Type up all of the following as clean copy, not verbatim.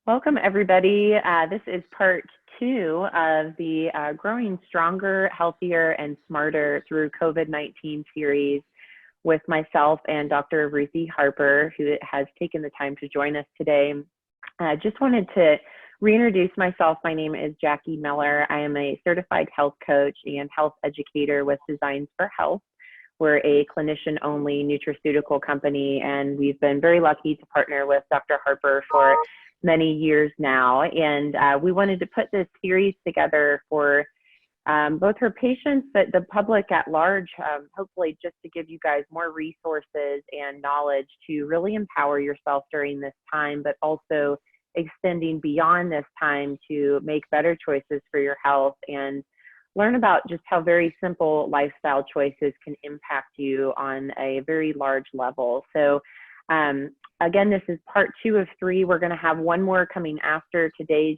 Welcome, everybody. This is part two of the Growing Stronger, Healthier, and Smarter Through COVID-19 series with myself and Dr. Ruthie Harper, who has taken the time to join us today. I just wanted to reintroduce myself. My name is Jacquelyn Miller. I am a certified health coach and health educator with Designs for Health. We're a clinician-only nutraceutical company, and we've been very lucky to partner with Dr. Harper for many years now. And we wanted to put this series together for both her patients, but the public at large, hopefully just to give you guys more resources and knowledge to really empower yourself during this time, but also extending beyond this time to make better choices for your health and learn about just how very simple lifestyle choices can impact you on a very large level. So again, this is part 2 of 3. We're going to have one more coming after today's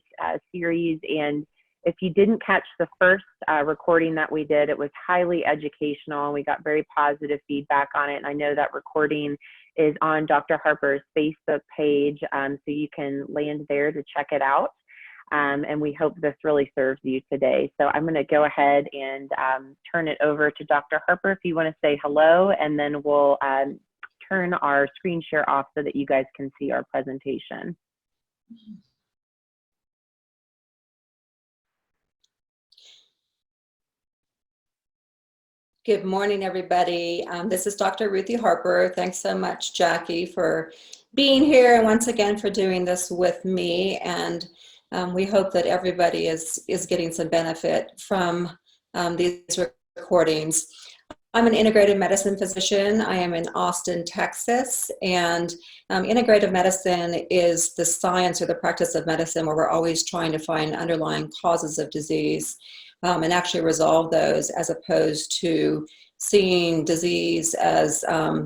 series. And if you didn't catch the first recording that we did, it was highly educational and we got very positive feedback on it. And I know that recording is on Dr. Harper's Facebook page, so you can land there to check it out. And we hope this really serves you today. So I'm going to go ahead and turn it over to Dr. Harper if you want to say hello, and then we'll turn our screen share off so that you guys can see our presentation. Good morning, everybody. This is Dr. Ruthie Harper. Thanks so much, Jackie, for being here and once again for doing this with me. And we hope that everybody is getting some benefit from these recordings. I'm an integrative medicine physician. I am in Austin, Texas, and integrative medicine is the science or the practice of medicine where we're always trying to find underlying causes of disease and actually resolve those, as opposed to seeing disease as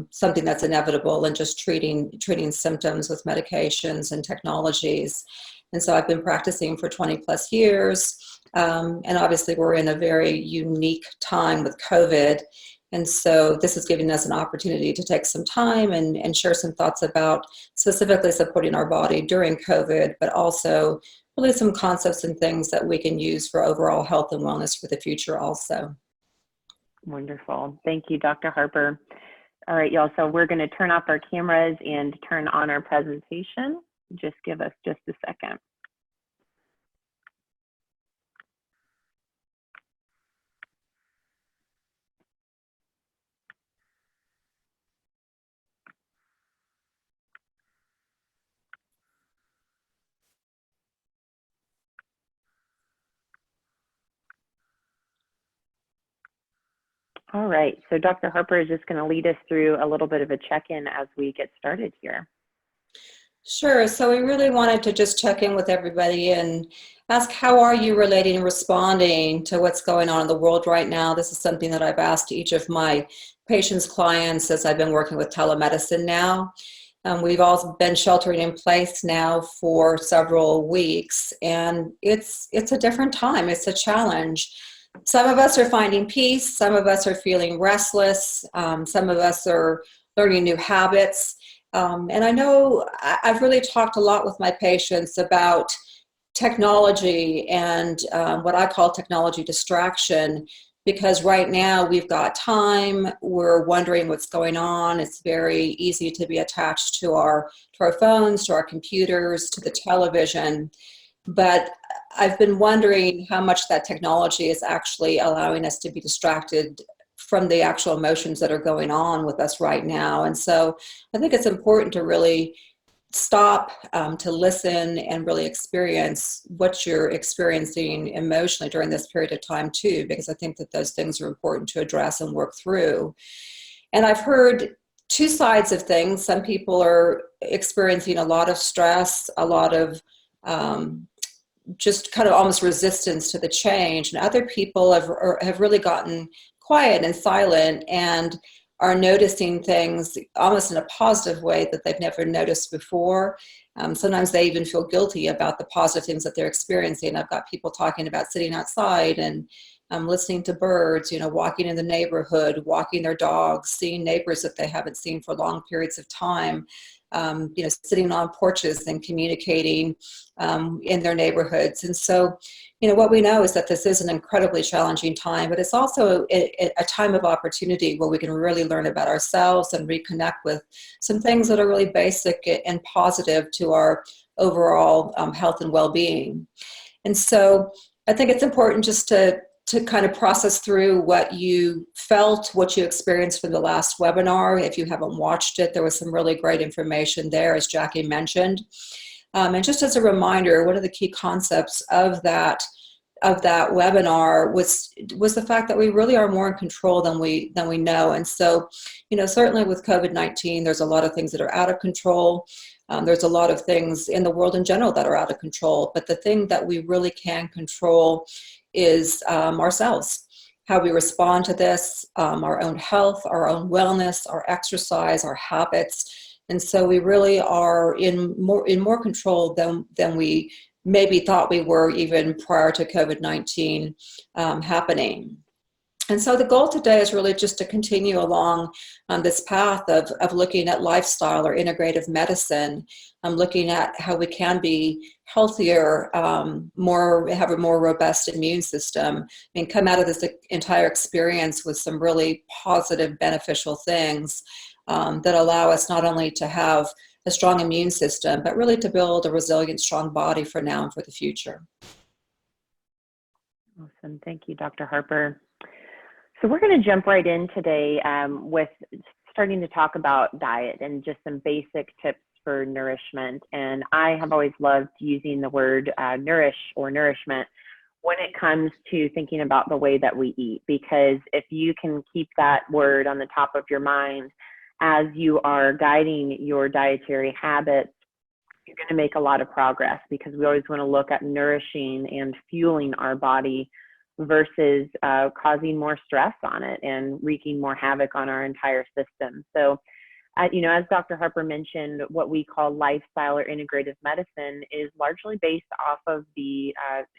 something that's inevitable and just treating symptoms with medications and technologies. And so I've been practicing for 20 plus years. And obviously we're in a very unique time with COVID. And so this is giving us an opportunity to take some time and share some thoughts about specifically supporting our body during COVID, but also really some concepts and things that we can use for overall health and wellness for the future also. Wonderful. Thank you, Dr. Harper. All right, y'all. So we're going to turn off our cameras and turn on our presentation. Just give us just a second. All right, so Dr. Harper is just going to lead us through a little bit of a check-in as we get started here. Sure. So we really wanted to just check in with everybody and ask, how are you relating and responding to what's going on in the world right now? This is something that I've asked each of my patients, clients, as I've been working with telemedicine now. We've all been sheltering in place now for several weeks, and it's a different time. It's a challenge. Some of us are finding peace. Some of us are feeling restless. Some of us are learning new habits. And I know I've really talked a lot with my patients about technology and what I call technology distraction, because right now we've got time, we're wondering what's going on. It's very easy to be attached to our phones, to our computers, to the television. But I've been wondering how much that technology is actually allowing us to be distracted from the actual emotions that are going on with us right now. And so I think it's important to really stop, to listen and really experience what you're experiencing emotionally during this period of time too, because I think that those things are important to address and work through. And I've heard two sides of things. Some people are experiencing a lot of stress, a lot of just kind of almost resistance to the change. And other people have really gotten quiet and silent and are noticing things almost in a positive way that they've never noticed before. Sometimes they even feel guilty about the positive things that they're experiencing. I've got people talking about sitting outside and listening to birds, walking in the neighborhood, walking their dogs, seeing neighbors that they haven't seen for long periods of time. sitting on porches and communicating in their neighborhoods. And so, what we know is that this is an incredibly challenging time, but it's also a time of opportunity where we can really learn about ourselves and reconnect with some things that are really basic and positive to our overall health and well-being. And so I think it's important just to kind of process through what you felt, what you experienced from the last webinar. If you haven't watched it, there was some really great information there, as Jackie mentioned. And just as a reminder, one of the key concepts of that webinar was the fact that we really are more in control than we know. And so, certainly with COVID-19, there's a lot of things that are out of control. There's a lot of things in the world in general that are out of control. But the thing that we really can control is ourselves, how we respond to this, our own health, our own wellness, our exercise, our habits. And so we really are in more control than we maybe thought we were even prior to COVID-19 happening. And so the goal today is really just to continue along this path of looking at lifestyle or integrative medicine, looking at how we can be healthier, have a more robust immune system, and come out of this entire experience with some really positive, beneficial things that allow us not only to have a strong immune system, but really to build a resilient, strong body for now and for the future. Awesome. Thank you, Dr. Harper. So we're going to jump right in today with starting to talk about diet and just some basic tips for nourishment. And I have always loved using the word nourish or nourishment when it comes to thinking about the way that we eat, because if you can keep that word on the top of your mind as you are guiding your dietary habits, you're going to make a lot of progress, because we always want to look at nourishing and fueling our body versus causing more stress on it and wreaking more havoc on our entire system. So, as Dr. Harper mentioned, what we call lifestyle or integrative medicine is largely based off of the,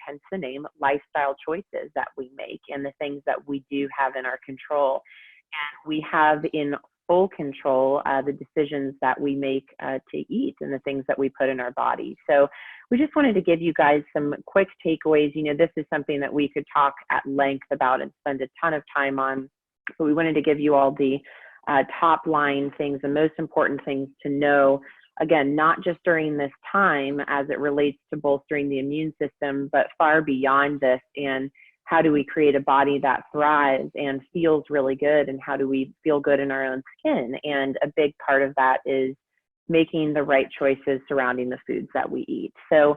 hence the name, lifestyle choices that we make and the things that we do have in our control. And we have in full control the decisions that we make to eat and the things that we put in our body. So we just wanted to give you guys some quick takeaways. This is something that we could talk at length about and spend a ton of time on, but we wanted to give you all the top line things, the most important things to know, again, not just during this time as it relates to bolstering the immune system, but far beyond this. And how do we create a body that thrives and feels really good? And how do we feel good in our own skin? And a big part of that is making the right choices surrounding the foods that we eat. So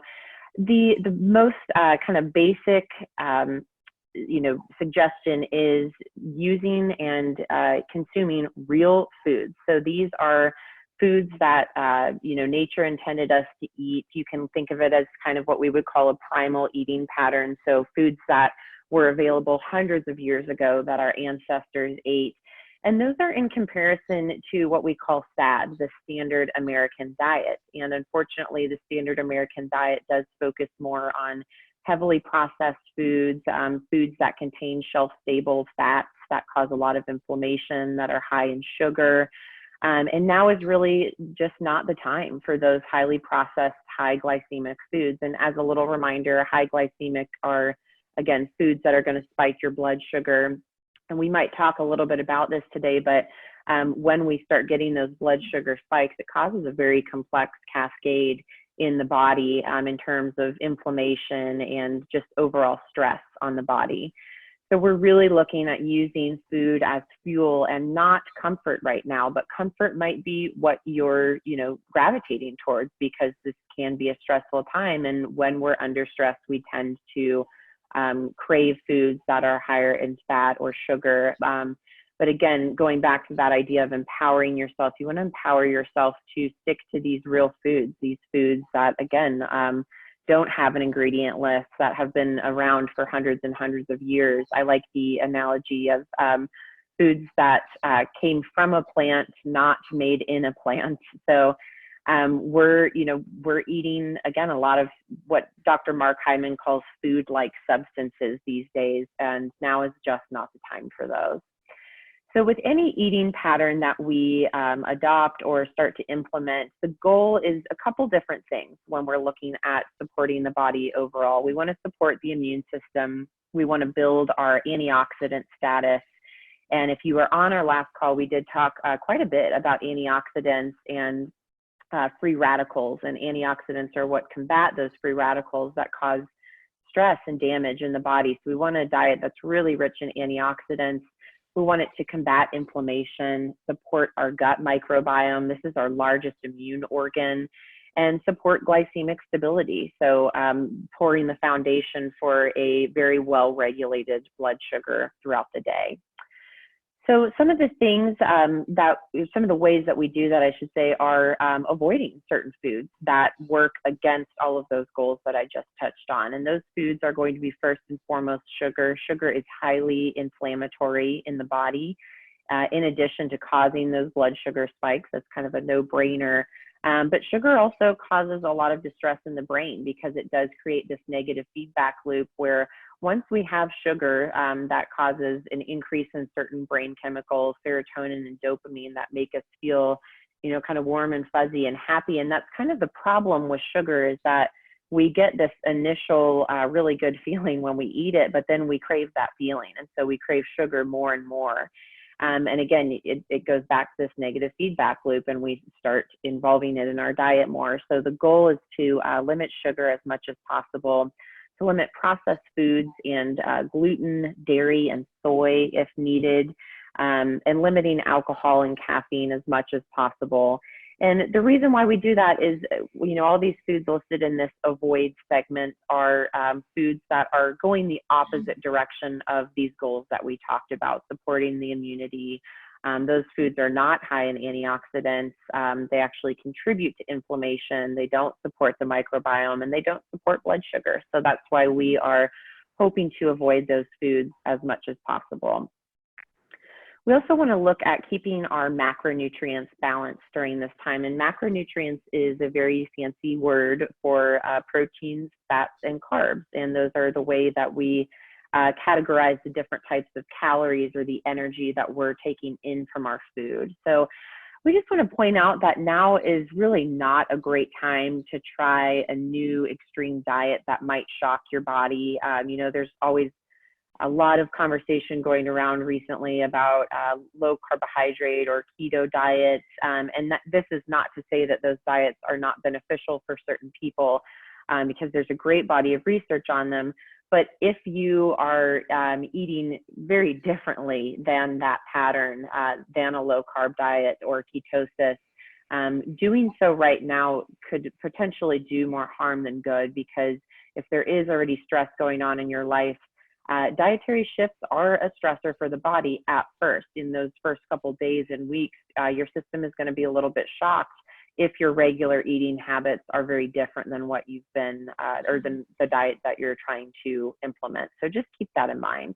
the most kind of basic, suggestion is using and consuming real foods. So these are foods that, nature intended us to eat. You can think of it as kind of what we would call a primal eating pattern. So foods that were available hundreds of years ago that our ancestors ate. And those are in comparison to what we call SAD, the standard American diet. And unfortunately, the standard American diet does focus more on heavily processed foods, foods that contain shelf-stable fats that cause a lot of inflammation, that are high in sugar. And now is really just not the time for those highly processed, high glycemic foods. And as a little reminder, high glycemic are, again, foods that are going to spike your blood sugar. And we might talk a little bit about this today, but when we start getting those blood sugar spikes, it causes a very complex cascade in the body in terms of inflammation and just overall stress on the body. So we're really looking at using food as fuel and not comfort right now, but comfort might be what you're, gravitating towards, because this can be a stressful time. And when we're under stress, we tend to crave foods that are higher in fat or sugar. But again, going back to that idea of empowering yourself, you want to empower yourself to stick to these real foods, these foods that, again, don't have an ingredient list, that have been around for hundreds and hundreds of years. I like the analogy of foods that came from a plant, not made in a plant. So we're eating, again, a lot of what Dr. Mark Hyman calls food-like substances these days, and now is just not the time for those. So with any eating pattern that we adopt or start to implement, the goal is a couple different things when we're looking at supporting the body overall. We want to support the immune system. We want to build our antioxidant status. And if you were on our last call, we did talk quite a bit about antioxidants and free radicals. And antioxidants are what combat those free radicals that cause stress and damage in the body. So we want a diet that's really rich in antioxidants. We want it to combat inflammation, support our gut microbiome. This is our largest immune organ, and support glycemic stability. So pouring the foundation for a very well-regulated blood sugar throughout the day. So some of the things some of the ways that we do that, I should say, are avoiding certain foods that work against all of those goals that I just touched on. And those foods are going to be first and foremost sugar. Sugar is highly inflammatory in the body. In addition to causing those blood sugar spikes, that's kind of a no-brainer. But sugar also causes a lot of distress in the brain because it does create this negative feedback loop where once we have sugar, that causes an increase in certain brain chemicals, serotonin and dopamine, that make us feel, kind of warm and fuzzy and happy. And that's kind of the problem with sugar, is that we get this initial really good feeling when we eat it, but then we crave that feeling. And so we crave sugar more and more. And again, it goes back to this negative feedback loop, and we start involving it in our diet more. So the goal is to limit sugar as much as possible, to limit processed foods and gluten, dairy, and soy if needed, and limiting alcohol and caffeine as much as possible. And the reason why we do that is, all these foods listed in this avoid segment are foods that are going the opposite direction of these goals that we talked about, supporting the immunity. Those foods are not high in antioxidants. They actually contribute to inflammation. They don't support the microbiome, and they don't support blood sugar. So that's why we are hoping to avoid those foods as much as possible. We also want to look at keeping our macronutrients balanced during this time. And macronutrients is a very fancy word for proteins, fats, and carbs. And those are the way that we categorize the different types of calories or the energy that we're taking in from our food. So we just want to point out that now is really not a great time to try a new extreme diet that might shock your body. There's always a lot of conversation going around recently about low carbohydrate or keto diets. And this is not to say that those diets are not beneficial for certain people, because there's a great body of research on them. But if you are eating very differently than that pattern, than a low carb diet or ketosis, doing so right now could potentially do more harm than good, because if there is already stress going on in your life, dietary shifts are a stressor for the body at first. In those first couple days and weeks, your system is going to be a little bit shocked if your regular eating habits are very different than what you've been, or than the diet that you're trying to implement. So just keep that in mind.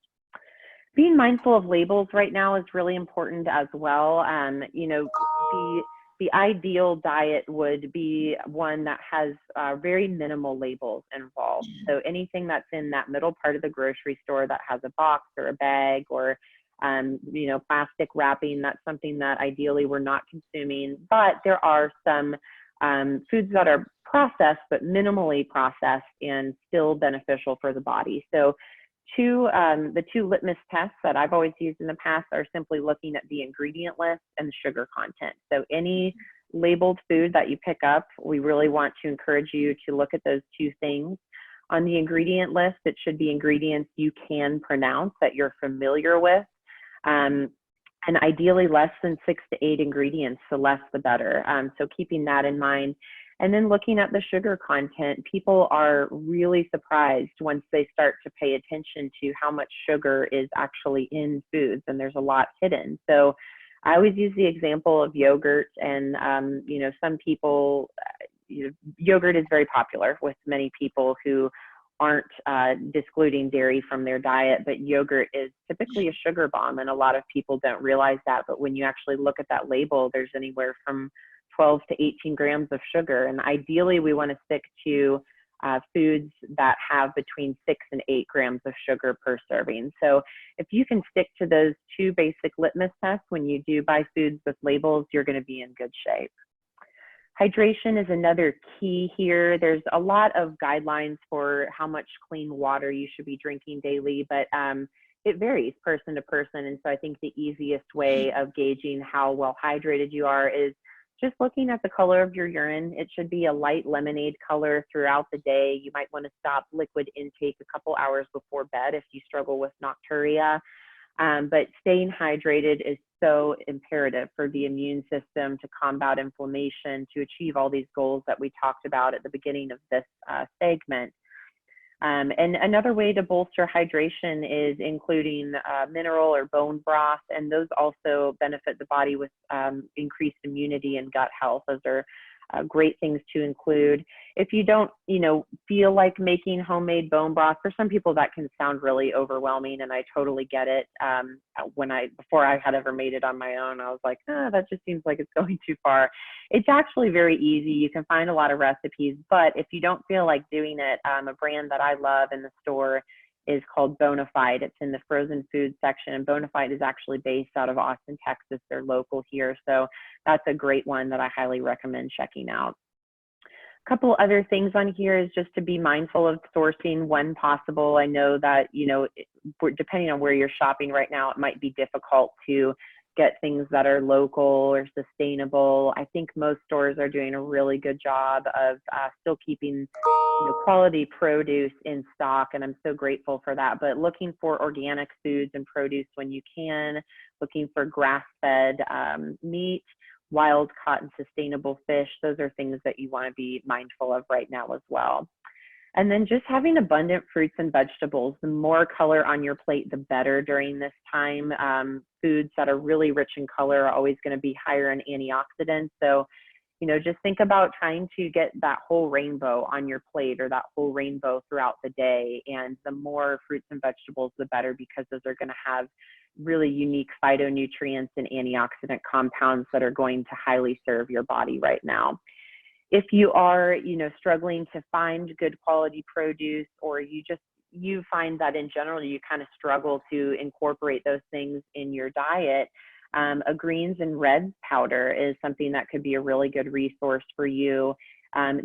Being mindful of labels right now is really important as well. The ideal diet would be one that has very minimal labels involved. So anything that's in that middle part of the grocery store that has a box or a bag or plastic wrapping, that's something that ideally we're not consuming. But there are some foods that are processed but minimally processed and still beneficial for the body. So the two litmus tests that I've always used in the past are simply looking at the ingredient list and the sugar content. So any labeled food that you pick up, we really want to encourage you to look at those two things. On the ingredient list, it should be ingredients you can pronounce, that you're familiar with, and ideally less than 6 to 8 ingredients, the less the better. So keeping that in mind. And then looking at the sugar content, people are really surprised once they start to pay attention to how much sugar is actually in foods, and there's a lot hidden. So I always use the example of yogurt, and some people, yogurt is very popular with many people who aren't excluding dairy from their diet, but yogurt is typically a sugar bomb, and a lot of people don't realize that. But when you actually look at that label, there's anywhere from 12 to 18 grams of sugar. And ideally, we want to stick to foods that have between 6 and 8 grams of sugar per serving. So if you can stick to those 2 basic litmus tests when you do buy foods with labels, you're going to be in good shape. Hydration is another key here. There's a lot of guidelines for how much clean water you should be drinking daily, but it varies person to person. And so I think the easiest way of gauging how well hydrated you are is just looking at the color of your urine. It should be a light lemonade color throughout the day. You might want to stop liquid intake a couple hours before bed if you struggle with nocturia. But staying hydrated is so imperative for the immune system to combat inflammation, to achieve all these goals that we talked about at the beginning of this segment. And another way to bolster hydration is including mineral or bone broth, and those also benefit the body with increased immunity and gut health. Those are great things to include. If you don't, feel like making homemade bone broth, for some people that can sound really overwhelming, and I totally get it. Before I had ever made it on my own, I was like, that just seems like it's going too far. It's actually very easy. You can find a lot of recipes, but if you don't feel like doing it, a brand that I love in the store is called Bonafide. It's in the frozen food section, and Bonafide is actually based out of Austin, Texas. They're local here, so that's a great one that I highly recommend checking out. A couple other things on here is just to be mindful of sourcing when possible. I know that, depending on where you're shopping right now, it might be difficult to get things that are local or sustainable. I think most stores are doing a really good job of still keeping quality produce in stock, and I'm so grateful for that. But looking for organic foods and produce when you can, looking for grass-fed meat, wild-caught and sustainable fish, those are things that you want to be mindful of right now as well. And then just having abundant fruits and vegetables. The more color on your plate, the better during this time. Foods that are really rich in color are always going to be higher in antioxidants. So, just think about trying to get that whole rainbow on your plate, or that whole rainbow throughout the day. And the more fruits and vegetables, the better, because those are going to have really unique phytonutrients and antioxidant compounds that are going to highly serve your body right now. If you are, struggling to find good quality produce, or you find that in general you kind of struggle to incorporate those things in your diet, a greens and reds powder is something that could be a really good resource for you.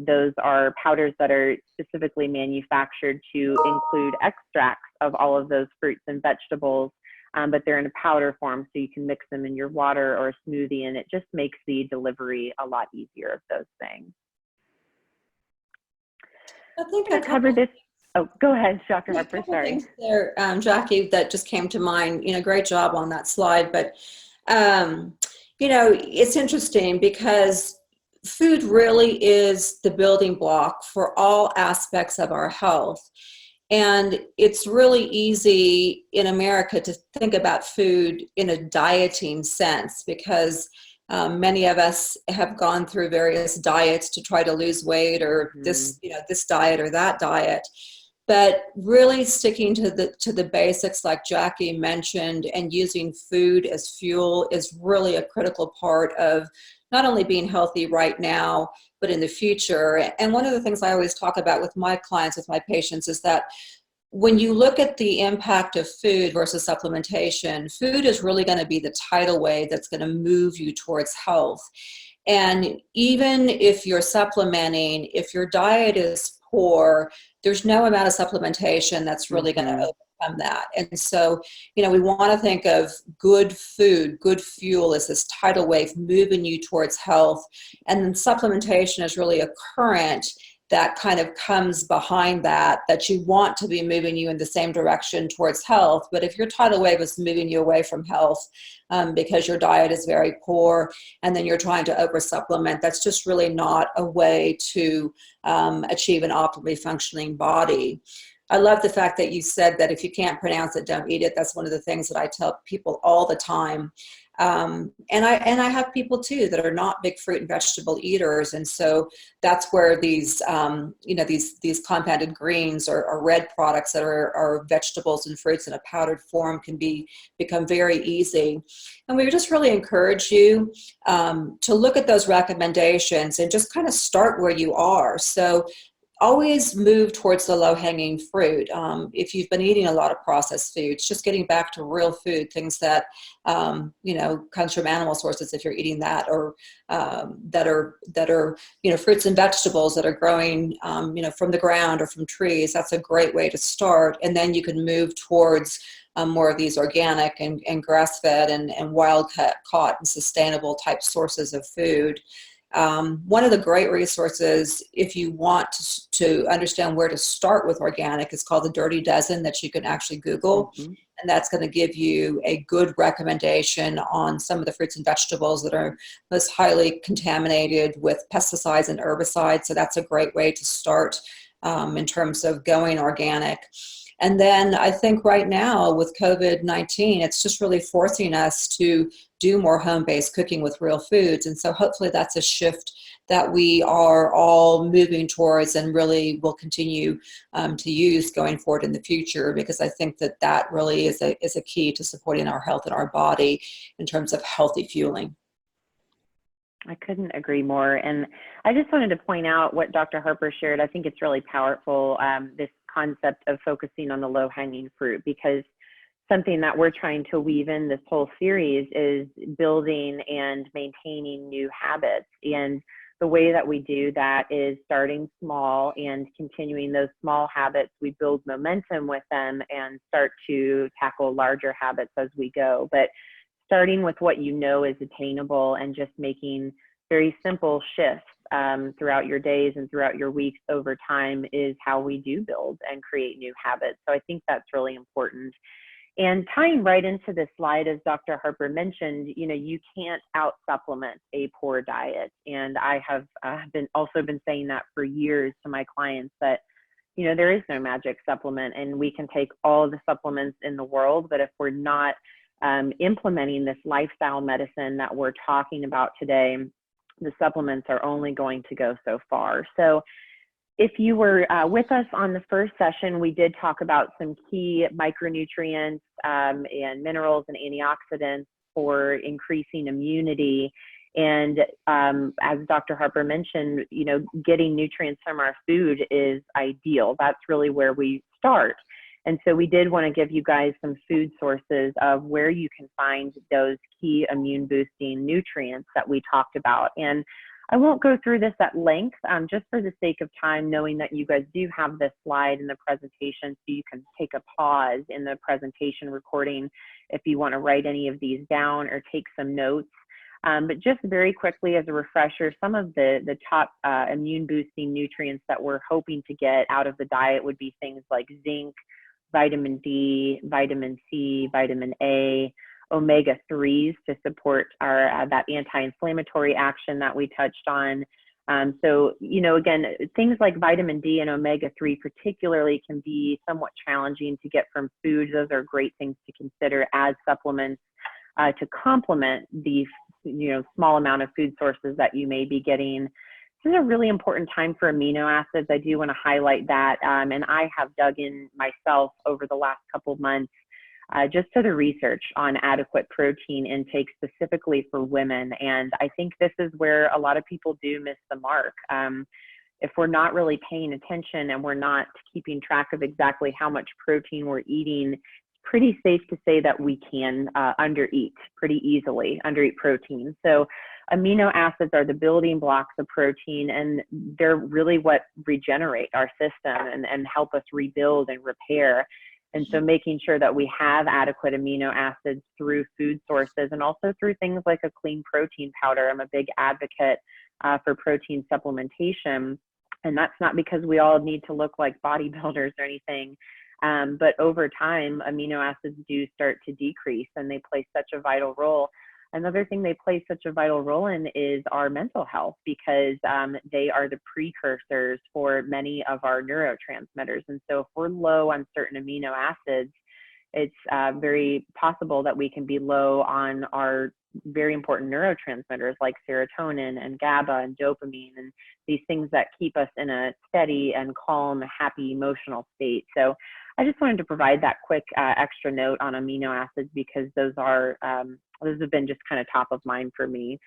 Those are powders that are specifically manufactured to include extracts of all of those fruits and vegetables, but they're in a powder form, so you can mix them in your water or a smoothie, and it just makes the delivery a lot easier of those things. I think I covered this. Oh, go ahead, Dr. Harper, sorry. Things there, Jackie, that just came to mind. Great job on that slide. But, it's interesting because food really is the building block for all aspects of our health. And it's really easy in America to think about food in a dieting sense, because many of us have gone through various diets to try to lose weight, or this diet or that diet. But really sticking to the basics, like Jackie mentioned, and using food as fuel is really a critical part of not only being healthy right now, but in the future. And one of the things I always talk about with my clients, with my patients, is that when you look at the impact of food versus supplementation, food is really going to be the tidal wave that's going to move you towards health. And even if you're supplementing, if your diet is poor, there's no amount of supplementation that's really going to overcome that. And so, we want to think of good food, good fuel as this tidal wave moving you towards health. And then supplementation is really a current that kind of comes behind that you want to be moving you in the same direction towards health. But if your tidal wave is moving you away from health because your diet is very poor, and then you're trying to over supplement, that's just really not a way to achieve an optimally functioning body. I love the fact that you said that if you can't pronounce it, don't eat it. That's one of the things that I tell people all the time. And I have people too that are not big fruit and vegetable eaters, and so that's where these these compounded greens or red products that are vegetables and fruits in a powdered form can become very easy. And we just really encourage you to look at those recommendations and just kind of start where you are. So always move towards the low-hanging fruit. If you've been eating a lot of processed foods, just getting back to real food, things that comes from animal sources, if you're eating that, or that are fruits and vegetables that are growing from the ground or from trees. That's a great way to start, and then you can move towards more of these organic and grass-fed and wild caught and sustainable type sources of food. One of the great resources, if you want to understand where to start with organic, is called the Dirty Dozen, that you can actually Google. Mm-hmm. And that's going to give you a good recommendation on some of the fruits and vegetables that are most highly contaminated with pesticides and herbicides. So that's a great way to start in terms of going organic. And then I think right now with COVID-19, it's just really forcing us to do more home-based cooking with real foods. And so hopefully that's a shift that we are all moving towards and really will continue to use going forward in the future, because I think that that really is a key to supporting our health and our body in terms of healthy fueling. I couldn't agree more. And I just wanted to point out what Dr. Harper shared. I think it's really powerful, this concept of focusing on the low-hanging fruit, because something that we're trying to weave in this whole series is building and maintaining new habits. And the way that we do that is starting small and continuing those small habits. We build momentum with them and start to tackle larger habits as we go. But starting with what you know is attainable and just making very simple shifts throughout your days and throughout your weeks over time is how we do build and create new habits. So I think that's really important. And tying right into this slide, as Dr. Harper mentioned, you can't out supplement a poor diet. And I have also been saying that for years to my clients, that there is no magic supplement, and we can take all the supplements in the world, but if we're not implementing this lifestyle medicine that we're talking about today, the supplements are only going to go so far. So if you were with us on the first session, we did talk about some key micronutrients and minerals and antioxidants for increasing immunity. And as Dr. Harper mentioned, getting nutrients from our food is ideal. That's really where we start. And so we did want to give you guys some food sources of where you can find those key immune boosting nutrients that we talked about. And I won't go through this at length, just for the sake of time, knowing that you guys do have this slide in the presentation, so you can take a pause in the presentation recording if you want to write any of these down or take some notes. But just very quickly as a refresher, some of the top immune boosting nutrients that we're hoping to get out of the diet would be things like zinc, vitamin D, vitamin C, vitamin A, omega-3s to support our that anti-inflammatory action that we touched on. So, again, things like vitamin D and omega-3 particularly can be somewhat challenging to get from foods. Those are great things to consider as supplements to complement the small amount of food sources that you may be getting. This is a really important time for amino acids. I do want to highlight that. And I have dug in myself over the last couple of months just to the research on adequate protein intake specifically for women. And I think this is where a lot of people do miss the mark. If we're not really paying attention and we're not keeping track of exactly how much protein we're eating, it's pretty safe to say that we can undereat pretty easily, undereat protein. So amino acids are the building blocks of protein, and they're really what regenerate our system and help us rebuild and repair. And so making sure that we have adequate amino acids through food sources and also through things like a clean protein powder. I'm a big advocate for protein supplementation. And that's not because we all need to look like bodybuilders or anything. But over time, amino acids do start to decrease, and they play such a vital role. Another thing they play such a vital role in is our mental health, because they are the precursors for many of our neurotransmitters. And so if we're low on certain amino acids, it's very possible that we can be low on our very important neurotransmitters like serotonin and GABA and dopamine, and these things that keep us in a steady and calm, happy emotional state. So I just wanted to provide that quick extra note on amino acids, because those have been just kind of top of mind for me.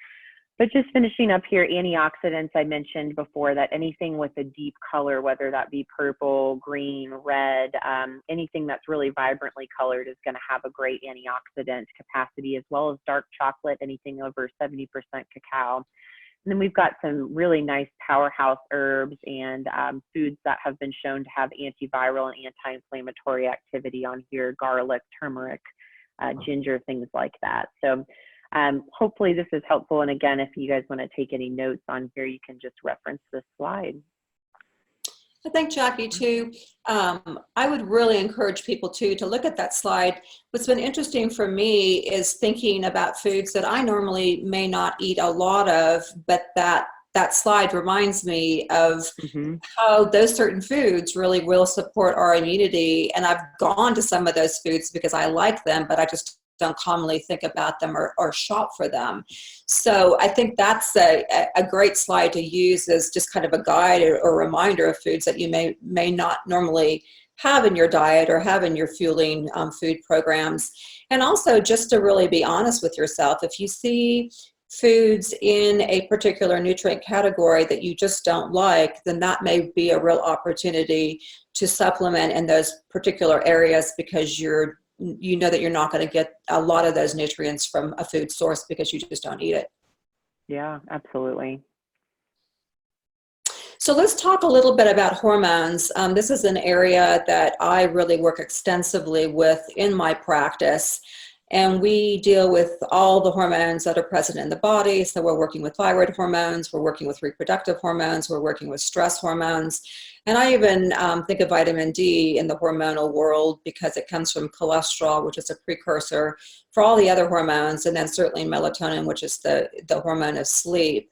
But just finishing up here, antioxidants, I mentioned before that anything with a deep color, whether that be purple, green, red, anything that's really vibrantly colored is going to have a great antioxidant capacity, as well as dark chocolate, anything over 70% cacao. And then we've got some really nice powerhouse herbs and foods that have been shown to have antiviral and anti-inflammatory activity on here: garlic, turmeric, ginger, things like that. So hopefully this is helpful. And again, if you guys want to take any notes on here, you can just reference this slide. I think, Jackie, too, I would really encourage people to look at that slide. What's been interesting for me is thinking about foods that I normally may not eat a lot of, but that slide reminds me of how those certain foods really will support our immunity. And I've gone to some of those foods because I like them, but I just don't commonly think about them or shop for them. So I think that's a great slide to use as just kind of a guide or reminder of foods that you may not normally have in your diet or have in your fueling food programs. And also just to really be honest with yourself, if you see foods in a particular nutrient category that you just don't like, then that may be a real opportunity to supplement in those particular areas, because you know that you're not going to get a lot of those nutrients from a food source because you just don't eat it. Yeah, absolutely. So let's talk a little bit about hormones. This is an area that I really work extensively with in my practice. And we deal with all the hormones that are present in the body. So we're working with thyroid hormones, we're working with reproductive hormones, we're working with stress hormones. And I even think of vitamin D in the hormonal world because it comes from cholesterol, which is a precursor for all the other hormones, and then certainly melatonin, which is the hormone of sleep.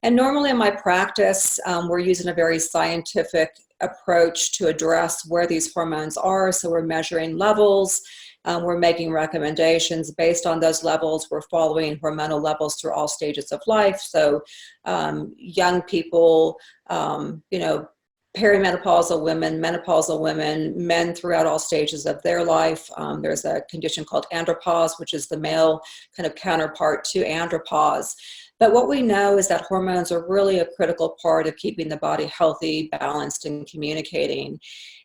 And normally in my practice, we're using a very scientific approach to address where these hormones are. So we're measuring levels. We're making recommendations based on those levels. We're following hormonal levels through all stages of life. So young people, perimenopausal women, menopausal women, men throughout all stages of their life. There's a condition called andropause, which is the male kind of counterpart to andropause. But what we know is that hormones are really a critical part of keeping the body healthy, balanced, and communicating.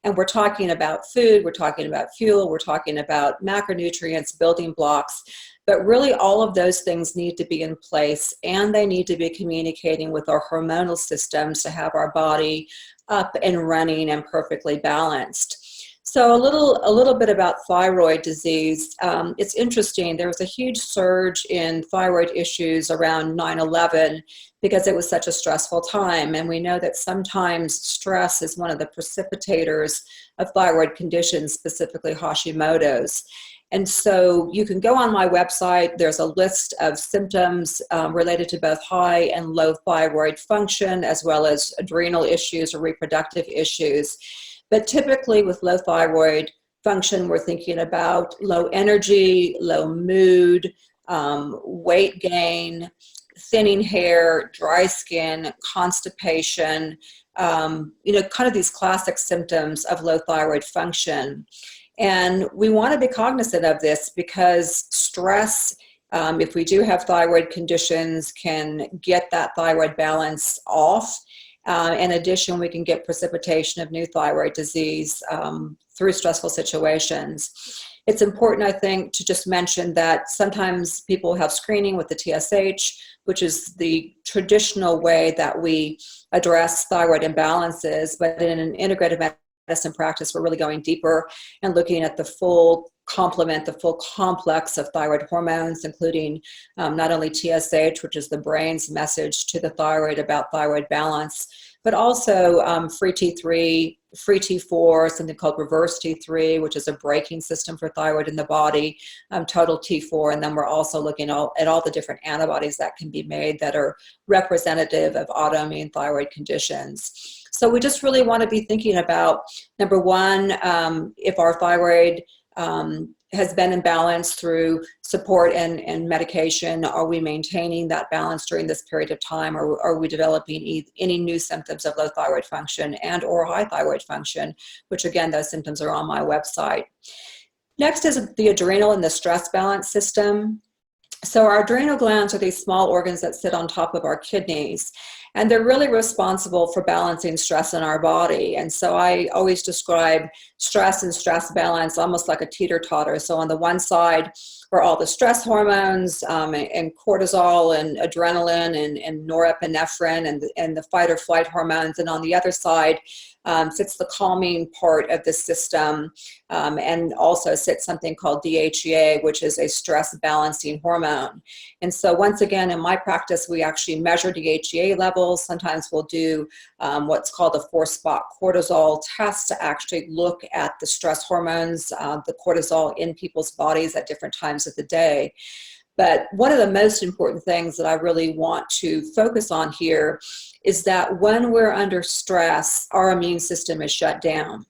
And we're talking about food, we're talking about fuel, we're talking about macronutrients, building blocks, but really all of those things need to be in place, and they need to be communicating with our hormonal systems to have our body up and running and perfectly balanced. So a little bit about thyroid disease. It's interesting. There was a huge surge in thyroid issues around 9/11 because it was such a stressful time. And we know that sometimes stress is one of the precipitators of thyroid conditions, specifically Hashimoto's. And so you can go on my website. There's a list of symptoms related to both high and low thyroid function, as well as adrenal issues or reproductive issues. But typically with low thyroid function, we're thinking about low energy, low mood, weight gain, thinning hair, dry skin, constipation, kind of these classic symptoms of low thyroid function. And we want to be cognizant of this because stress, if we do have thyroid conditions, can get that thyroid balance off. In addition, we can get precipitation of new thyroid disease through stressful situations. It's important, I think, to just mention that sometimes people have screening with the TSH, which is the traditional way that we address thyroid imbalances. But in an integrative medicine practice, we're really going deeper and looking at the full complement, the full complex of thyroid hormones, including not only TSH, which is the brain's message to the thyroid about thyroid balance, but also free T3, free T4, something called reverse T3, which is a braking system for thyroid in the body, total T4, and then we're also looking at all the different antibodies that can be made that are representative of autoimmune thyroid conditions. So we just really want to be thinking about, number one, if our thyroid has been imbalanced through support and medication, are we maintaining that balance during this period of time, or are we developing any new symptoms of low thyroid function and or high thyroid function, which again, those symptoms are on my website. Next is the adrenal and the stress balance system. So our adrenal glands are these small organs that sit on top of our kidneys, and they're really responsible for balancing stress in our body. And so I always describe stress and stress balance almost like a teeter-totter. So on the one side are all the stress hormones, and cortisol and adrenaline and norepinephrine and the fight or flight hormones. And on the other side sits the calming part of the system, and also sits something called DHEA, which is a stress balancing hormone. And so once again, in my practice, we actually measure DHEA levels. Sometimes we'll do what's called a 4-spot cortisol test to actually look at the stress hormones, the cortisol in people's bodies at different times of the day. But one of the most important things that I really want to focus on here is that when we're under stress, our immune system is shut down.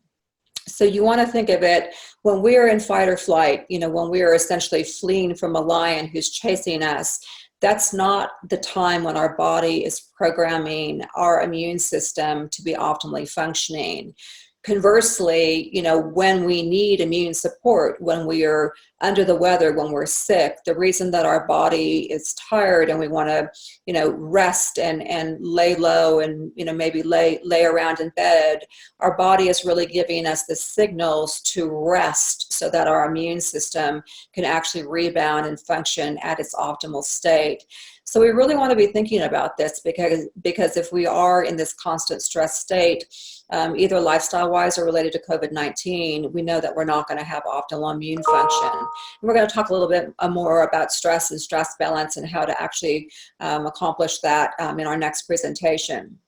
So you want to think of it when we're in fight or flight, when we are essentially fleeing from a lion who's chasing us. That's not the time when our body is programming our immune system to be optimally functioning. Conversely, when we need immune support, when we are under the weather, when we're sick, the reason that our body is tired and we want to, rest and lay low and, maybe lay around in bed, our body is really giving us the signals to rest so that our immune system can actually rebound and function at its optimal state. So we really want to be thinking about this because if we are in this constant stress state, either lifestyle-wise or related to COVID-19, we know that we're not going to have optimal immune function. And we're going to talk a little bit more about stress and stress balance and how to actually accomplish that in our next presentation.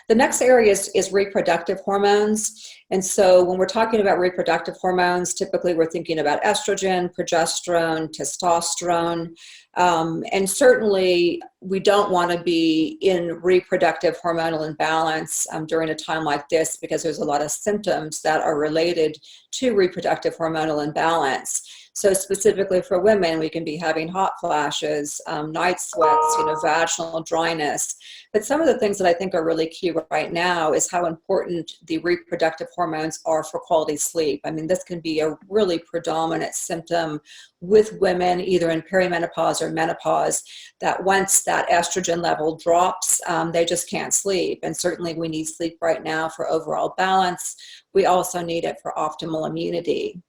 The next area is reproductive hormones. And so when we're talking about reproductive hormones, typically we're thinking about estrogen, progesterone, testosterone. And certainly we don't want to be in reproductive hormonal imbalance during a time like this, because there's a lot of symptoms that are related to reproductive hormonal imbalance. So specifically for women, we can be having hot flashes, night sweats, vaginal dryness. But some of the things that I think are really key right now is how important the reproductive hormones are for quality sleep. I mean, this can be a really predominant symptom with women, either in perimenopause or menopause, that once that estrogen level drops, they just can't sleep. And certainly we need sleep right now for overall balance. We also need it for optimal immunity.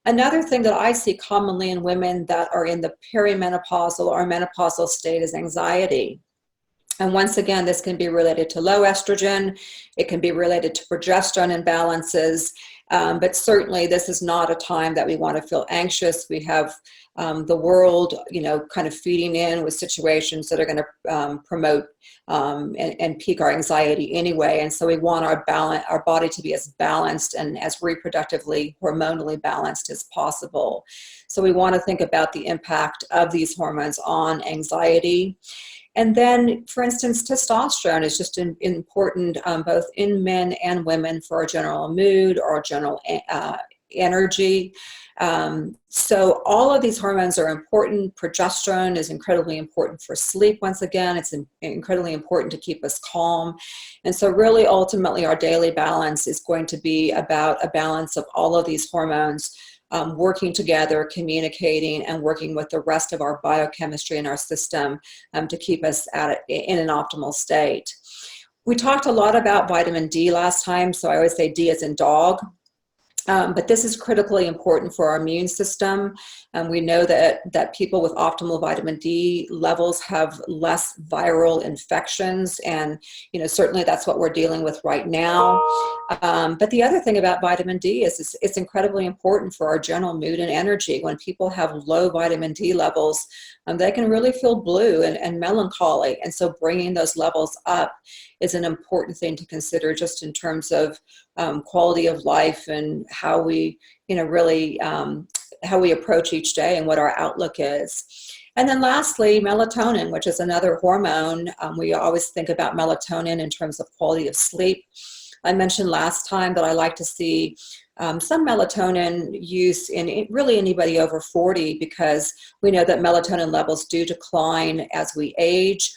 Another thing that I see commonly in women that are in the perimenopausal or menopausal state is anxiety. And once again, this can be related to low estrogen. It can be related to progesterone imbalances. But certainly this is not a time that we want to feel anxious. We have the world, kind of feeding in with situations that are going to promote and pique our anxiety anyway. And so we want our body to be as balanced and as reproductively, hormonally balanced as possible. So we want to think about the impact of these hormones on anxiety. And then, for instance, testosterone is just important both in men and women for our general mood or our general energy. So all of these hormones are important. Progesterone is incredibly important for sleep. Once again, it's incredibly important to keep us calm. And so really, ultimately, our daily balance is going to be about a balance of all of these hormones working together, communicating, and working with the rest of our biochemistry in our system to keep us in an optimal state. We talked a lot about vitamin D last time, so I always say D as in dog. But this is critically important for our immune system. We know that people with optimal vitamin D levels have less viral infections, and certainly that's what we're dealing with right now. But the other thing about vitamin D is it's incredibly important for our general mood and energy. When people have low vitamin D levels, they can really feel blue and melancholy. And so bringing those levels up is an important thing to consider, just in terms of quality of life and how we, really how we approach each day and what our outlook is. And then lastly, melatonin, which is another hormone. We always think about melatonin in terms of quality of sleep. I mentioned last time that I like to see some melatonin use in really anybody over 40, because we know that melatonin levels do decline as we age.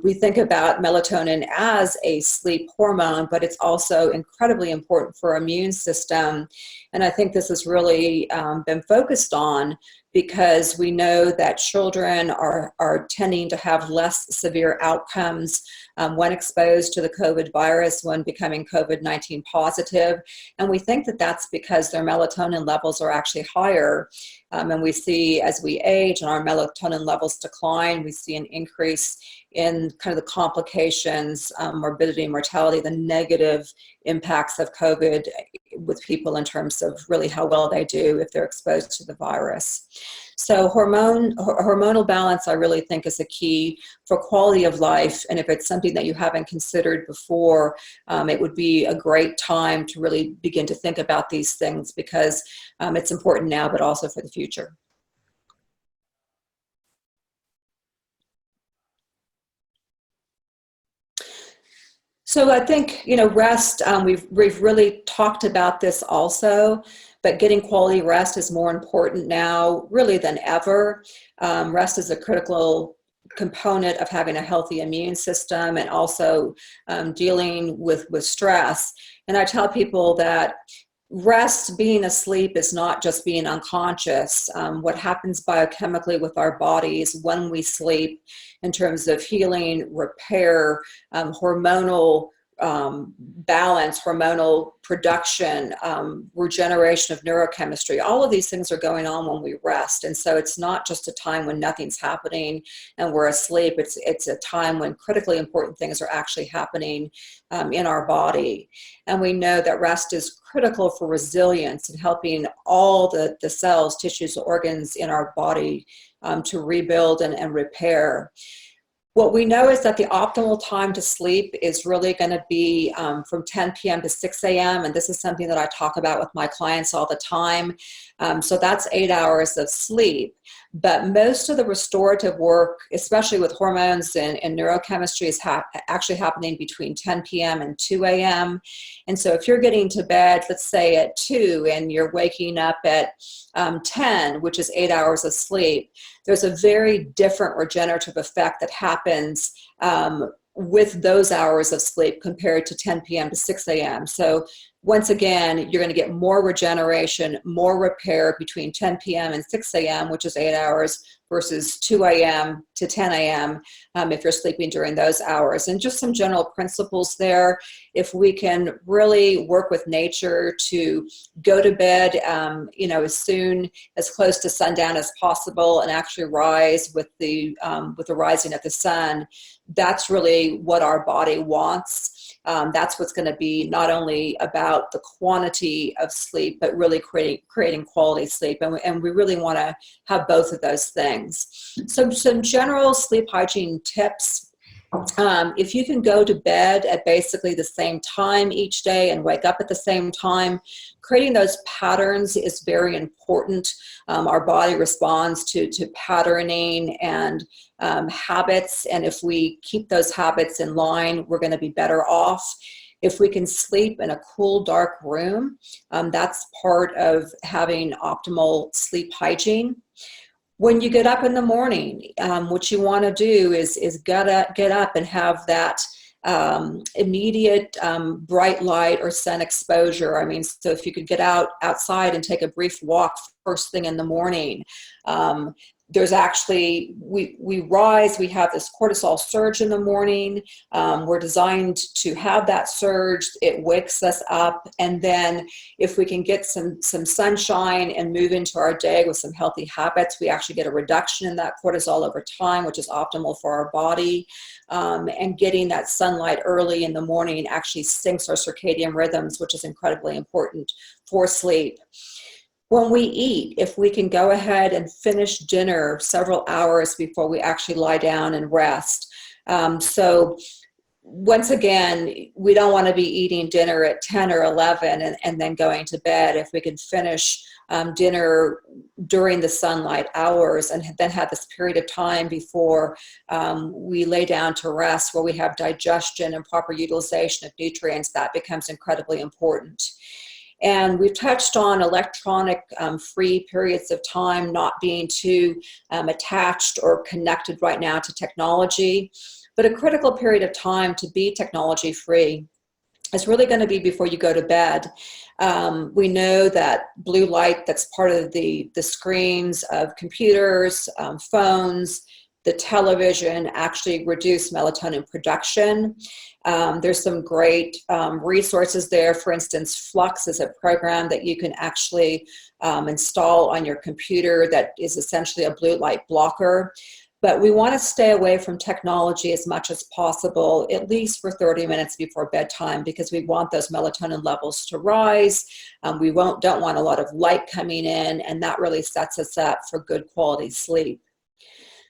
We think about melatonin as a sleep hormone, but it's also incredibly important for our immune system. And I think this has really been focused on because we know that children are tending to have less severe outcomes when exposed to the COVID virus, when becoming COVID-19 positive. And we think that that's because their melatonin levels are actually higher. And we see as we age and our melatonin levels decline, we see an increase in kind of the complications, morbidity, mortality, the negative impacts of COVID with people in terms of really how well they do if they're exposed to the virus. So hormonal balance, I really think, is a key for quality of life. And if it's something that you haven't considered before, it would be a great time to really begin to think about these things, because it's important now, but also for the future. So I think, rest, we've really talked about this also, but getting quality rest is more important now really than ever. Rest is a critical component of having a healthy immune system and also dealing with stress. And I tell people that rest, being asleep, is not just being unconscious. What happens biochemically with our bodies when we sleep in terms of healing, repair, hormonal balance, hormonal production, regeneration of neurochemistry, all of these things are going on when we rest. And so it's not just a time when nothing's happening and we're asleep. It's a time when critically important things are actually happening in our body. And we know that rest is critical for resilience and helping all the cells, tissues, organs in our body to rebuild and repair. What we know is that the optimal time to sleep is really going to be from 10 p.m. to 6 a.m. And this is something that I talk about with my clients all the time. So that's 8 hours of sleep. But most of the restorative work, especially with hormones and neurochemistry, is actually happening between 10 p.m. and 2 a.m. And so if you're getting to bed, let's say at 2, and you're waking up at 10, which is 8 hours of sleep, there's a very different regenerative effect that happens with those hours of sleep compared to 10 p.m. to 6 a.m. So once again, you're going to get more regeneration, more repair between 10 p.m. and 6 a.m., which is 8 hours, versus 2 a.m. to 10 a.m. If you're sleeping during those hours. And just some general principles there. If we can really work with nature to go to bed, as soon as close to sundown as possible, and actually rise with the rising of the sun, that's really what our body wants. That's what's going to be not only about the quantity of sleep, but really creating quality sleep. And we really want to have both of those things. So some general sleep hygiene tips. If you can go to bed at basically the same time each day and wake up at the same time, creating those patterns is very important. Our body responds to patterning and habits, and if we keep those habits in line, we're going to be better off. If we can sleep in a cool, dark room, that's part of having optimal sleep hygiene. When you get up in the morning, what you want to do is get up and have that immediate bright light or sun exposure. I mean, so if you could get outside and take a brief walk first thing in the morning. There's actually, we rise, we have this cortisol surge in the morning. We're designed to have that surge. It wakes us up. And then if we can get some sunshine and move into our day with some healthy habits, we actually get a reduction in that cortisol over time, which is optimal for our body. And getting that sunlight early in the morning actually syncs our circadian rhythms, which is incredibly important for sleep. When we eat, if we can go ahead and finish dinner several hours before we actually lie down and rest. So once again, we don't want to be eating dinner at 10 or 11 and then going to bed. If we can finish dinner during the sunlight hours and then have this period of time before we lay down to rest where we have digestion and proper utilization of nutrients, that becomes incredibly important. And we've touched on electronic free periods of time, not being too attached or connected right now to technology. But a critical period of time to be technology free is really going to be before you go to bed. We know that blue light that's part of the screens of computers, phones, the television actually reduce melatonin production. There's some great resources there. For instance, Flux is a program that you can actually install on your computer that is essentially a blue light blocker. But we want to stay away from technology as much as possible, at least for 30 minutes before bedtime, because we want those melatonin levels to rise. We don't want a lot of light coming in, and that really sets us up for good quality sleep.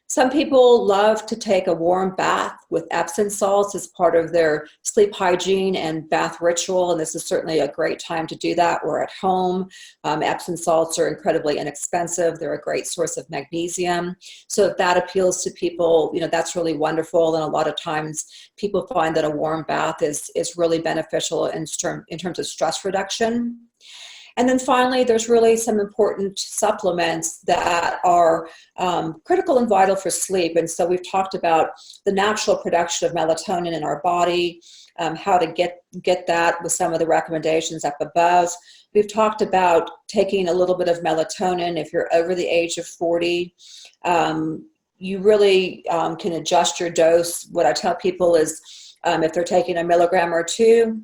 Some people love to take a warm bath with Epsom salts as part of their sleep hygiene and bath ritual, and this is certainly a great time to do that. We're at home. Epsom salts are incredibly inexpensive. They're a great source of magnesium. So if that appeals to people, that's really wonderful. And a lot of times people find that a warm bath is really beneficial in terms of stress reduction. And then finally, there's really some important supplements that are critical and vital for sleep. And so we've talked about the natural production of melatonin in our body, how to get that with some of the recommendations up above. We've talked about taking a little bit of melatonin if you're over the age of 40. You really can adjust your dose. What I tell people is if they're taking a milligram or two,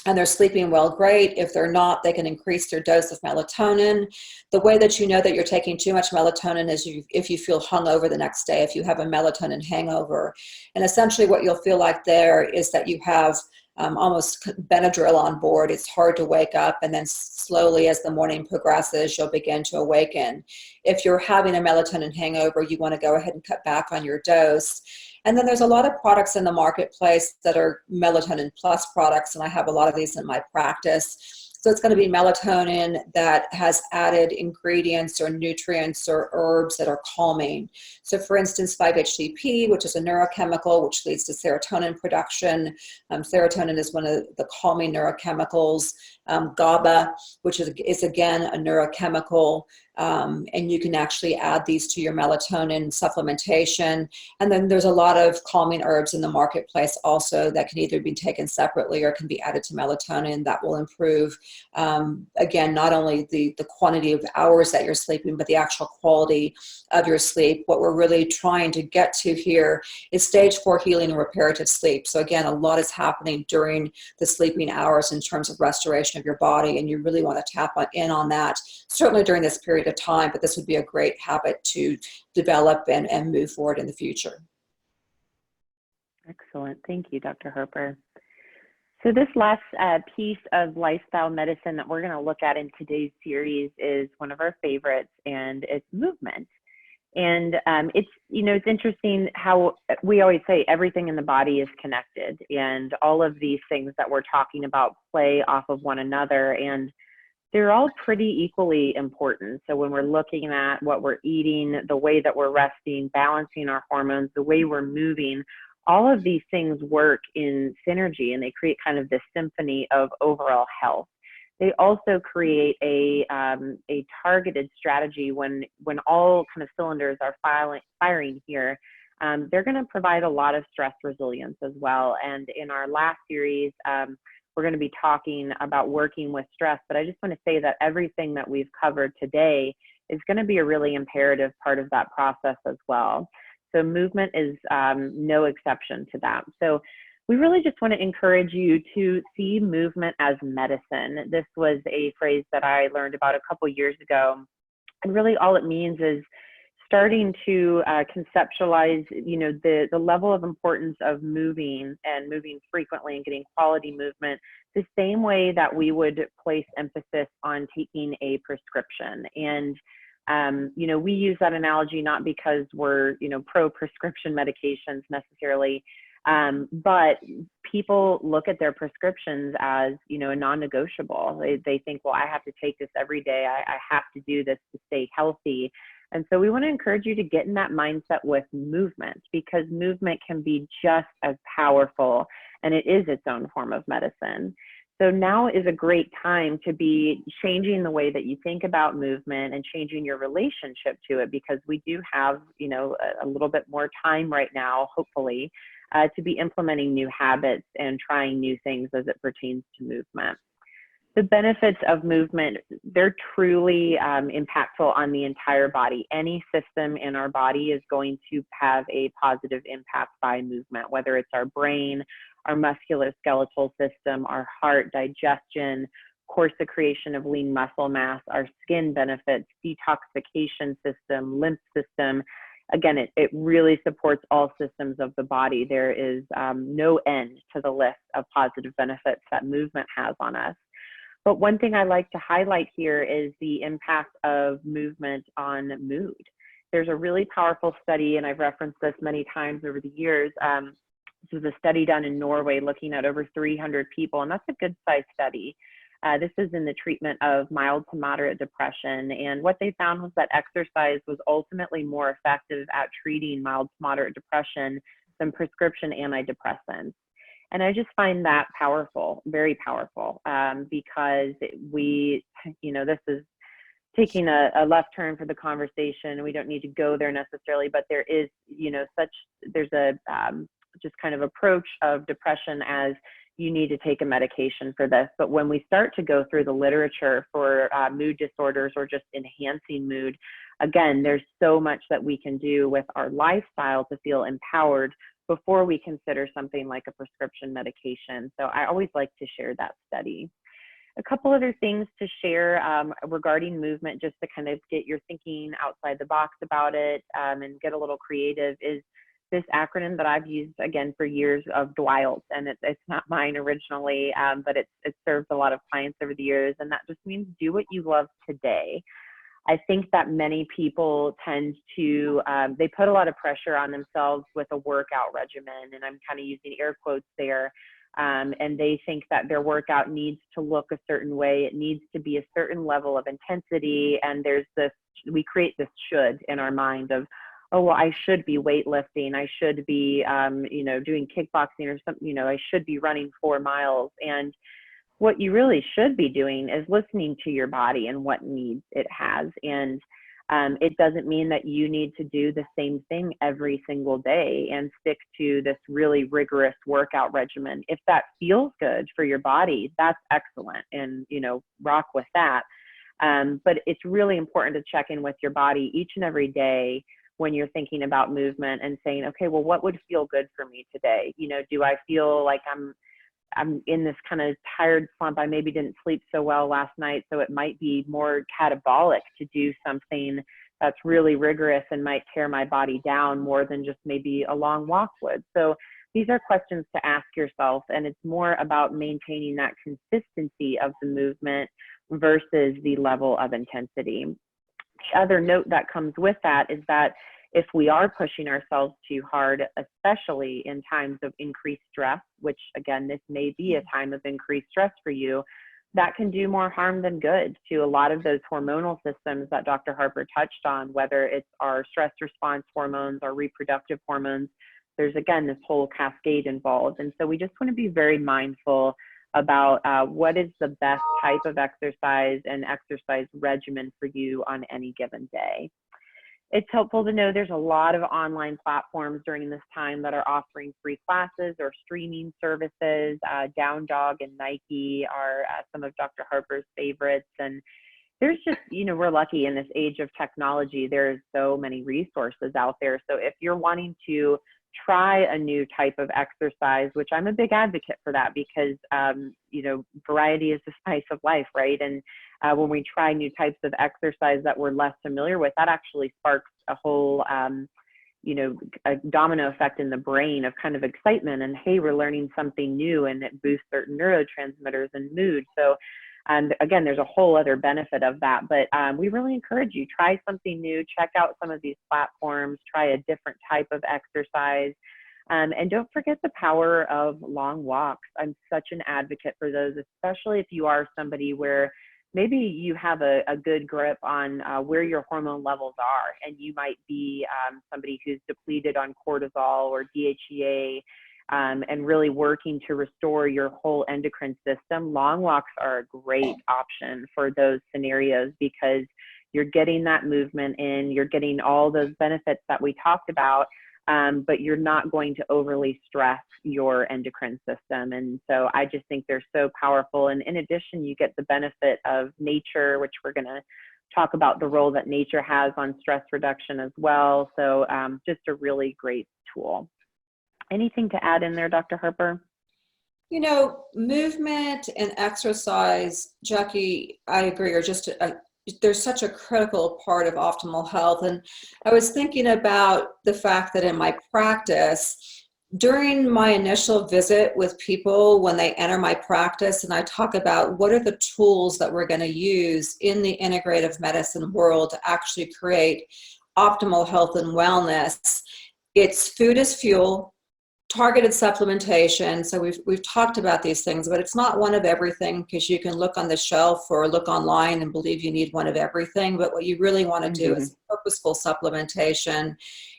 and they're sleeping well, great. If they're not, they can increase their dose of melatonin. The way that you know that you're taking too much melatonin is if you feel hungover the next day, if you have a melatonin hangover. And essentially what you'll feel like there is that you have almost Benadryl on board. It's hard to wake up, and then slowly as the morning progresses, you'll begin to awaken. If you're having a melatonin hangover, you want to go ahead and cut back on your dose. And then there's a lot of products in the marketplace that are melatonin plus products, and I have a lot of these in my practice. So it's going to be melatonin that has added ingredients or nutrients or herbs that are calming. So for instance, 5-HTP, which is a neurochemical which leads to serotonin production. Serotonin is one of the calming neurochemicals. GABA, which is again a neurochemical, and you can actually add these to your melatonin supplementation. And then there's a lot of calming herbs in the marketplace also that can either be taken separately or can be added to melatonin that will improve, again, not only the quantity of hours that you're sleeping, but the actual quality of your sleep. What we're really trying to get to here is stage 4 healing and reparative sleep. So again, a lot is happening during the sleeping hours in terms of restoration of your body, and you really want to tap in on that, certainly during this period of time, but this would be a great habit to develop and move forward in the future. Excellent. Thank you, Dr. Harper. So this last piece of lifestyle medicine that we're going to look at in today's series is one of our favorites, and it's movement. And it's interesting how we always say everything in the body is connected, and all of these things that we're talking about play off of one another, and they're all pretty equally important. So when we're looking at what we're eating, the way that we're resting, balancing our hormones, the way we're moving, all of these things work in synergy, and they create kind of this symphony of overall health. They also create a targeted strategy when all kind of cylinders are firing here. They're going to provide a lot of stress resilience as well. And in our last series, we're going to be talking about working with stress, but I just want to say that everything that we've covered today is going to be a really imperative part of that process as well. So movement is no exception to that. So we really just want to encourage you to see movement as medicine. This was a phrase that I learned about a couple years ago. And really all it means is starting to conceptualize, the level of importance of moving and moving frequently and getting quality movement the same way that we would place emphasis on taking a prescription. And we use that analogy not because we're, pro-prescription medications necessarily, but people look at their prescriptions as, a non-negotiable. They think, well, I have to take this every day. I have to do this to stay healthy. And so we want to encourage you to get in that mindset with movement, because movement can be just as powerful, and it is its own form of medicine. So now is a great time to be changing the way that you think about movement and changing your relationship to it, because we do have, a little bit more time right now, hopefully, to be implementing new habits and trying new things as it pertains to movement. The benefits of movement, they're truly impactful on the entire body. Any system in our body is going to have a positive impact by movement, whether it's our brain, our musculoskeletal system, our heart, digestion, course secretion of lean muscle mass, our skin benefits, detoxification system, lymph system. Again, it really supports all systems of the body. There is no end to the list of positive benefits that movement has on us. But one thing I like to highlight here is the impact of movement on mood. There's a really powerful study, and I've referenced this many times over the years. This was a study done in Norway looking at over 300 people, and that's a good size study. This is in the treatment of mild to moderate depression. And what they found was that exercise was ultimately more effective at treating mild to moderate depression than prescription antidepressants. And I just find that powerful, very powerful, because this is taking a left turn for the conversation. We don't need to go there necessarily, but there is, there's a just kind of approach of depression as you need to take a medication for this. But when we start to go through the literature for mood disorders or just enhancing mood, again, there's so much that we can do with our lifestyle to feel empowered before we consider something like a prescription medication. So I always like to share that study. A couple other things to share regarding movement, just to kind of get your thinking outside the box about it and get a little creative, is this acronym that I've used again for years of DWILT, and it's not mine originally, but it's served a lot of clients over the years, and that just means do what you love today. I think that many people tend to, they put a lot of pressure on themselves with a workout regimen, and I'm kind of using air quotes there, and they think that their workout needs to look a certain way, it needs to be a certain level of intensity, and there's this, we create this should in our mind of, oh, well, I should be weightlifting, I should be, doing kickboxing or something, I should be running 4 miles. And what you really should be doing is listening to your body and what needs it has. And it doesn't mean that you need to do the same thing every single day and stick to this really rigorous workout regimen. If that feels good for your body, that's excellent, and, rock with that. But it's really important to check in with your body each and every day when you're thinking about movement and saying, okay, well, what would feel good for me today? Do I feel like I'm in this kind of tired slump? I maybe didn't sleep so well last night, so it might be more catabolic to do something that's really rigorous and might tear my body down more than just maybe a long walk would. So these are questions to ask yourself, and it's more about maintaining that consistency of the movement versus the level of intensity. The other note that comes with that is that if we are pushing ourselves too hard, especially in times of increased stress, which again, this may be a time of increased stress for you, that can do more harm than good to a lot of those hormonal systems that Dr. Harper touched on, whether it's our stress response hormones, our reproductive hormones. There's, again, this whole cascade involved. And so we just want to be very mindful about what is the best type of exercise and exercise regimen for you on any given day. It's helpful to know there's a lot of online platforms during this time that are offering free classes or streaming services. Down Dog and Nike are some of Dr. Harper's favorites. And there's just, we're lucky in this age of technology. There's so many resources out there. So if you're wanting to try a new type of exercise, which I'm a big advocate for that, because, variety is the spice of life, right? And when we try new types of exercise that we're less familiar with, that actually sparks a whole, a domino effect in the brain of kind of excitement and, hey, we're learning something new, and it boosts certain neurotransmitters and mood. So again, there's a whole other benefit of that, but we really encourage you, try something new, check out some of these platforms, try a different type of exercise, and don't forget the power of long walks. I'm such an advocate for those, especially if you are somebody where maybe you have a good grip on where your hormone levels are, and you might be somebody who's depleted on cortisol or DHEA, and really working to restore your whole endocrine system. Long walks are a great option for those scenarios, because you're getting that movement in, you're getting all those benefits that we talked about, but you're not going to overly stress your endocrine system. And so I just think they're so powerful. And in addition, you get the benefit of nature, which we're going to talk about the role that nature has on stress reduction as well. So just a really great tool. Anything to add in there, Dr. Harper? You know, movement and exercise, Jackie, I agree, are just they're such a critical part of optimal health. And I was thinking about the fact that in my practice, during my initial visit with people, when they enter my practice, and I talk about what are the tools that we're going to use in the integrative medicine world to actually create optimal health and wellness, it's food as fuel, targeted supplementation. So we've talked about these things, but it's not one of everything, because you can look on the shelf or look online and believe you need one of everything. But what you really want to do is purposeful supplementation.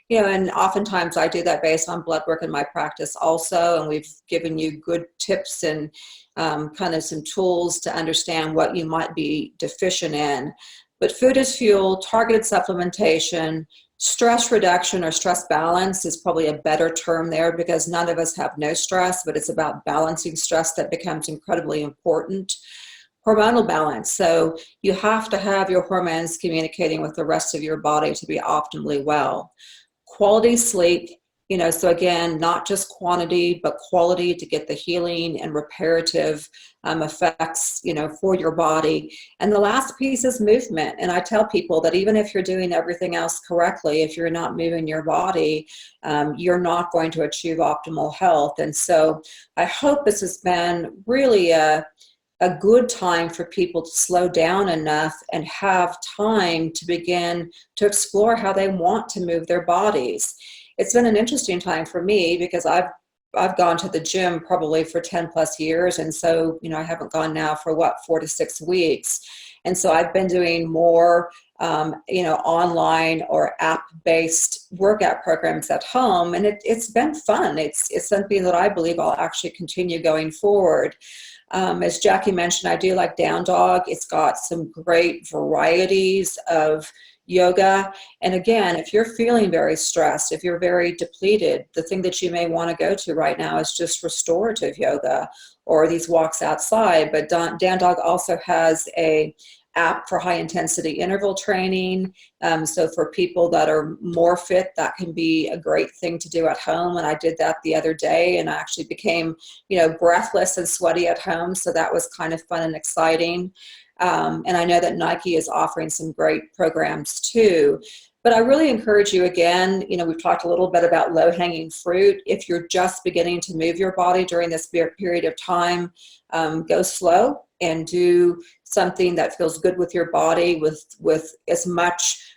You know, and oftentimes I do that based on blood work in my practice also. And we've given you good tips and kind of some tools to understand what you might be deficient in. But food as fuel, targeted supplementation, stress reduction or stress balance is probably a better term there, because none of us have no stress, but it's about balancing stress that becomes incredibly important. Hormonal balance. So you have to have your hormones communicating with the rest of your body to be optimally well. Quality sleep, you know, so again, not just quantity, but quality to get the healing and reparative effects, you know, for your body. And the last piece is movement. And I tell people that even if you're doing everything else correctly, if you're not moving your body, you're not going to achieve optimal health. And so I hope this has been really a good time for people to slow down enough and have time to begin to explore how they want to move their bodies. It's been an interesting time for me, because I've gone to the gym probably for 10 plus years. And so, you know, I haven't gone now for 4 to 6 weeks. And so I've been doing more, you know, online or app-based workout programs at home. And it's been fun. It's something that I believe I'll actually continue going forward. As Jackie mentioned, I do like Down Dog. It's got some great varieties of yoga. And again, if you're feeling very stressed, if you're very depleted, the thing that you may want to go to right now is just restorative yoga or these walks outside. But Down Dog also has a app for high intensity interval training. So for people that are more fit, that can be a great thing to do at home. And I did that the other day, and I actually became, you know, breathless and sweaty at home. So that was kind of fun and exciting. And I know that Nike is offering some great programs too. But I really encourage you, again, you know, we've talked a little bit about low-hanging fruit. If you're just beginning to move your body during this period of time, go slow and do something that feels good with your body, with as much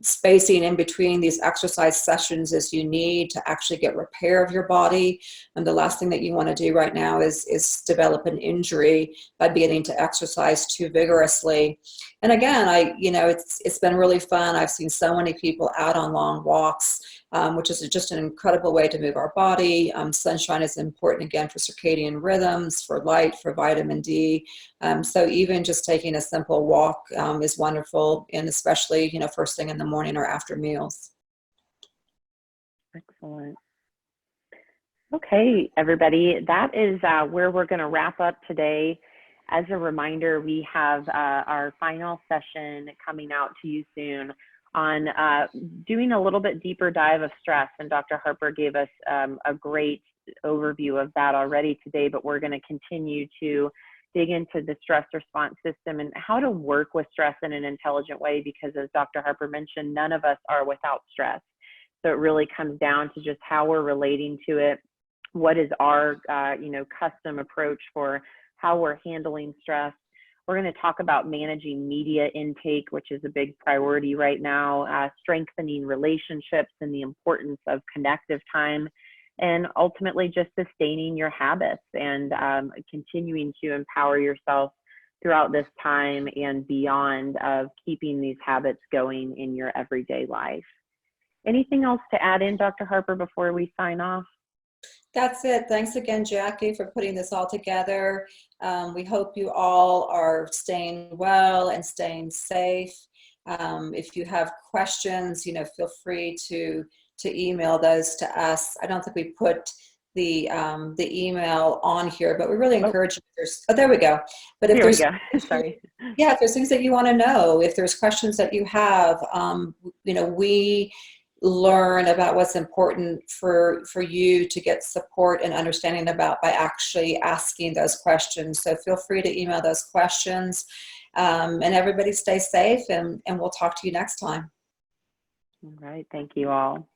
spacing in between these exercise sessions as you need to actually get repair of your body. And the last thing that you want to do right now is develop an injury by beginning to exercise too vigorously. And again, you know, it's been really fun. I've seen so many people out on long walks, which is just an incredible way to move our body. Sunshine is important, again, for circadian rhythms, for light, for vitamin D. So even just taking a simple walk is wonderful, and especially, you know, first thing in the morning or after meals. Excellent. Okay, everybody, that is where we're going to wrap up today. As a reminder, we have our final session coming out to you soon on doing a little bit deeper dive of stress. And Dr. Harper gave us a great overview of that already today, but we're going to continue to dig into the stress response system and how to work with stress in an intelligent way, because as Dr. Harper mentioned, none of us are without stress. So it really comes down to just how we're relating to it. What is our you know, custom approach for how we're handling stress? We're going to talk about managing media intake, which is a big priority right now, strengthening relationships and the importance of connective time, and ultimately just sustaining your habits and continuing to empower yourself throughout this time and beyond of keeping these habits going in your everyday life. Anything else to add in, Dr. Harper, before we sign off? That's it. Thanks again, Jackie, for putting this all together. We hope you all are staying well and staying safe. If you have questions, you know, feel free to to email those to us. I don't think we put the email on here, but we really encourage you. Oh, there we go. But if Here we there's go. Sorry. yeah, if there's things that you want to know, if there's questions that you have, we learn about what's important for you to get support and understanding about by actually asking those questions. So feel free to email those questions, and everybody stay safe, and we'll talk to you next time. All right. Thank you all.